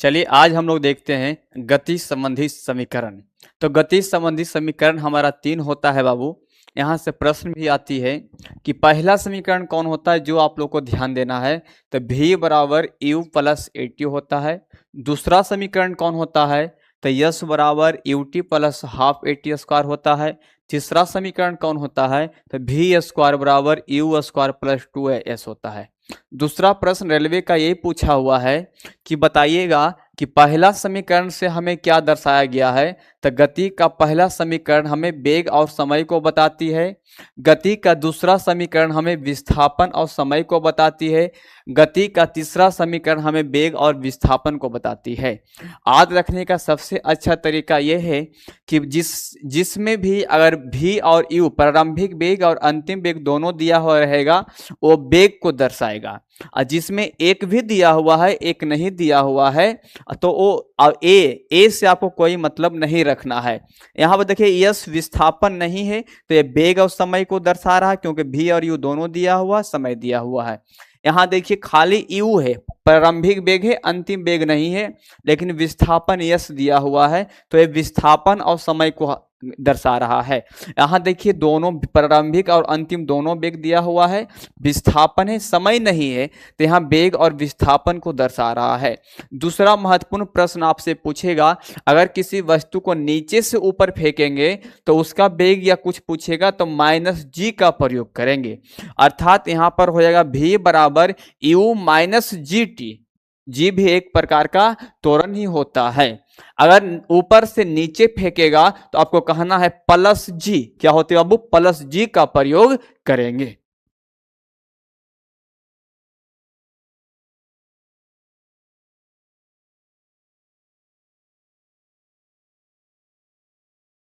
चलिए आज हम लोग देखते हैं गति संबंधी समीकरण। तो गति संबंधी समीकरण हमारा 3 होता है बाबू। यहाँ से प्रश्न भी आती है कि पहला समीकरण कौन होता है, जो आप लोग को ध्यान देना है। तो v बराबर u प्लस ए टी होता है। दूसरा समीकरण कौन होता है, तो यस बराबर U T plus half A T square होता है। तीसरा समीकरण कौन होता है, तो वी स्क्वायर बराबर यू स्क्वायर प्लस 2as होता है। दूसरा प्रश्न रेलवे का यही पूछा हुआ है कि बताइएगा कि पहला समीकरण से हमें क्या दर्शाया गया है। तो गति का पहला समीकरण हमें वेग और समय को बताती है। गति का दूसरा समीकरण हमें विस्थापन और समय को बताती है। गति का तीसरा समीकरण हमें वेग और विस्थापन को बताती है। याद रखने का सबसे अच्छा तरीका यह है कि जिसमें भी अगर v और u प्रारंभिक वेग और अंतिम वेग दोनों दिया हुआ रहेगा, वो वेग को दर्शाएगा। और जिसमें एक भी दिया हुआ है एक नहीं दिया हुआ है, तो वो ए से आपको कोई मतलब नहीं रखना है। यहाँ पर देखिए यस विस्थापन नहीं है, तो ये वेग और समय को दर्शा रहा है, क्योंकि v और u दोनों दिया हुआ, समय दिया हुआ है। यहाँ देखिए खाली u है, प्रारंभिक वेग है, अंतिम वेग नहीं है, लेकिन विस्थापन यस दिया हुआ है, तो ये विस्थापन और समय को दर्शा रहा है। यहाँ देखिए दोनों प्रारंभिक और अंतिम दोनों वेग दिया हुआ है, विस्थापन है, समय नहीं है, तो यहाँ वेग और विस्थापन को दर्शा रहा है। दूसरा महत्वपूर्ण प्रश्न आपसे पूछेगा, अगर किसी वस्तु को नीचे से ऊपर फेंकेंगे तो उसका वेग या कुछ पूछेगा तो माइनस जी का प्रयोग करेंगे। अर्थात यहाँ पर हो जाएगा v बराबर यू माइनस जी टी। जी भी एक प्रकार का त्वरण ही होता है। अगर ऊपर से नीचे फेंकेगा तो आपको कहना है प्लस जी, क्या होते बाबू, प्लस जी का प्रयोग करेंगे।